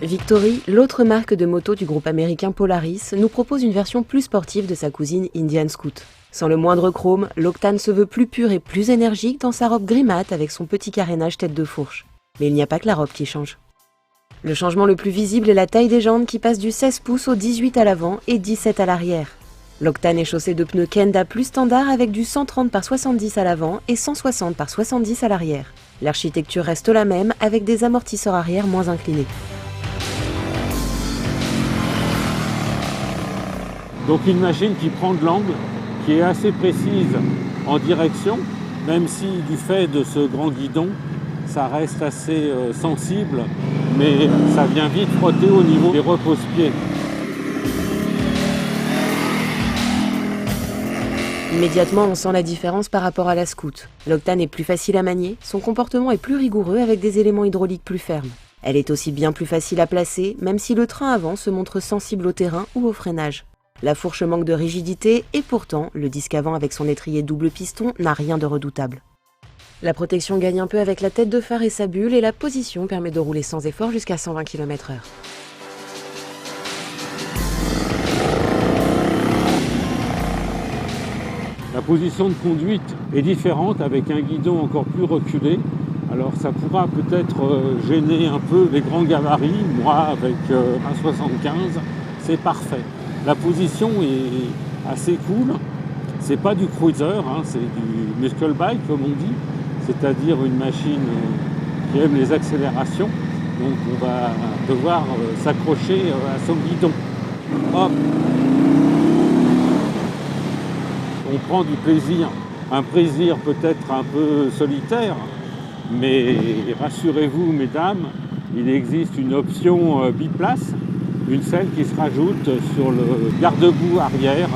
Victory, l'autre marque de moto du groupe américain Polaris, nous propose une version plus sportive de sa cousine Indian Scoot. Sans le moindre chrome, l'Octane se veut plus pur et plus énergique dans sa robe gris mat avec son petit carénage tête de fourche. Mais il n'y a pas que la robe qui change. Le changement le plus visible est la taille des jantes qui passe du 16 pouces au 18 à l'avant et 17 à l'arrière. L'Octane est chaussé de pneus Kenda plus standard avec du 130 par 70 à l'avant et 160 par 70 à l'arrière. L'architecture reste la même avec des amortisseurs arrière moins inclinés. Donc une machine qui prend de l'angle, qui est assez précise en direction, même si du fait de ce grand guidon, ça reste assez sensible, mais ça vient vite frotter au niveau des repose-pieds. Immédiatement, on sent la différence par rapport à la Scoot. L'Octane est plus facile à manier, son comportement est plus rigoureux avec des éléments hydrauliques plus fermes. Elle est aussi bien plus facile à placer, même si le train avant se montre sensible au terrain ou au freinage. La fourche manque de rigidité et pourtant, le disque avant avec son étrier double piston n'a rien de redoutable. La protection gagne un peu avec la tête de phare et sa bulle et la position permet de rouler sans effort jusqu'à 120 km/h. La position de conduite est différente avec un guidon encore plus reculé. Alors ça pourra peut-être gêner un peu les grands gabarits. Moi avec un 75, c'est parfait. La position est assez cool. C'est pas du cruiser, hein, c'est du muscle bike comme on dit. C'est-à-dire une machine qui aime les accélérations. Donc on va devoir s'accrocher à son guidon. Hop. On prend du plaisir, un plaisir peut-être un peu solitaire, mais rassurez-vous mesdames, il existe une option biplace, une selle qui se rajoute sur le garde-boue arrière.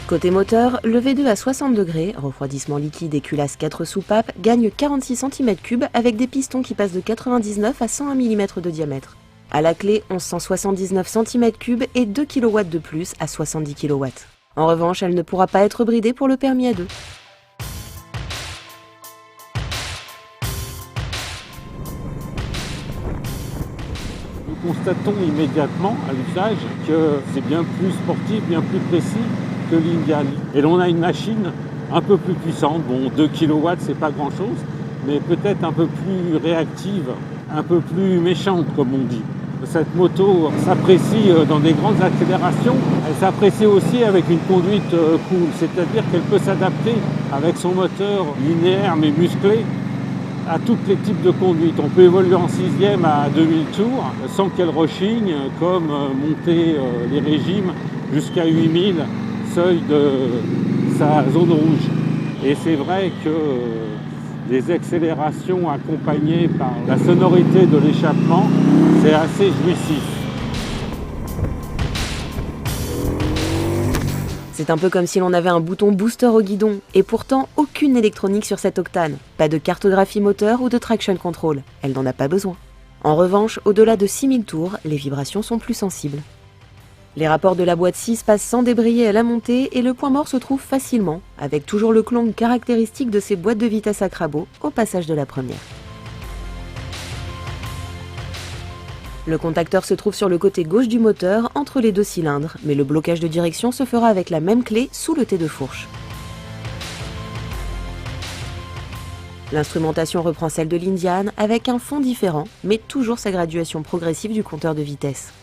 Côté moteur, le V2 à 60 degrés, refroidissement liquide et culasse 4 soupapes, gagne 46 cm3 avec des pistons qui passent de 99 à 101 mm de diamètre. À la clé, 1179 cm3 et 2 kW de plus à 70 kW. En revanche, elle ne pourra pas être bridée pour le permis à deux. Nous constatons immédiatement à l'usage que c'est bien plus sportif, bien plus précis que l'Indian. Et l'on a une machine un peu plus puissante, bon 2 kW c'est pas grand chose, mais peut-être un peu plus réactive, un peu plus méchante comme on dit. Cette moto s'apprécie dans des grandes accélérations, elle s'apprécie aussi avec une conduite cool, c'est-à-dire qu'elle peut s'adapter avec son moteur linéaire mais musclé à tous les types de conduite. On peut évoluer en 6e à 2000 tours sans qu'elle rechigne, comme monter les régimes jusqu'à 8000, seuil de sa zone rouge. Et c'est vrai que les accélérations accompagnées par la sonorité de l'échappement, c'est assez jouissif. C'est un peu comme si l'on avait un bouton booster au guidon, et pourtant aucune électronique sur cette Octane. Pas de cartographie moteur ou de traction control, elle n'en a pas besoin. En revanche, au-delà de 6000 tours, les vibrations sont plus sensibles. Les rapports de la boîte 6 passent sans débrayer à la montée et le point mort se trouve facilement, avec toujours le clong caractéristique de ces boîtes de vitesse à crabot au passage de la première. Le contacteur se trouve sur le côté gauche du moteur, entre les deux cylindres, mais le blocage de direction se fera avec la même clé sous le T de fourche. L'instrumentation reprend celle de l'Indian avec un fond différent, mais toujours sa graduation progressive du compteur de vitesse.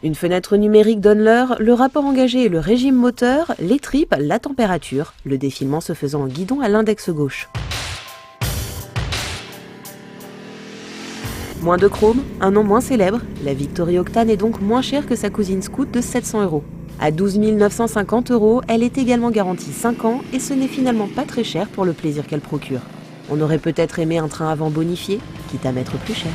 Une fenêtre numérique donne l'heure, le rapport engagé et le régime moteur, les tripes, la température, le défilement se faisant en guidon à l'index gauche. Moins de chrome, un nom moins célèbre, la Victory Octane est donc moins chère que sa cousine Scoot de 700 €. À 12 950 €, elle est également garantie 5 ans et ce n'est finalement pas très cher pour le plaisir qu'elle procure. On aurait peut-être aimé un train avant bonifié, quitte à mettre plus cher.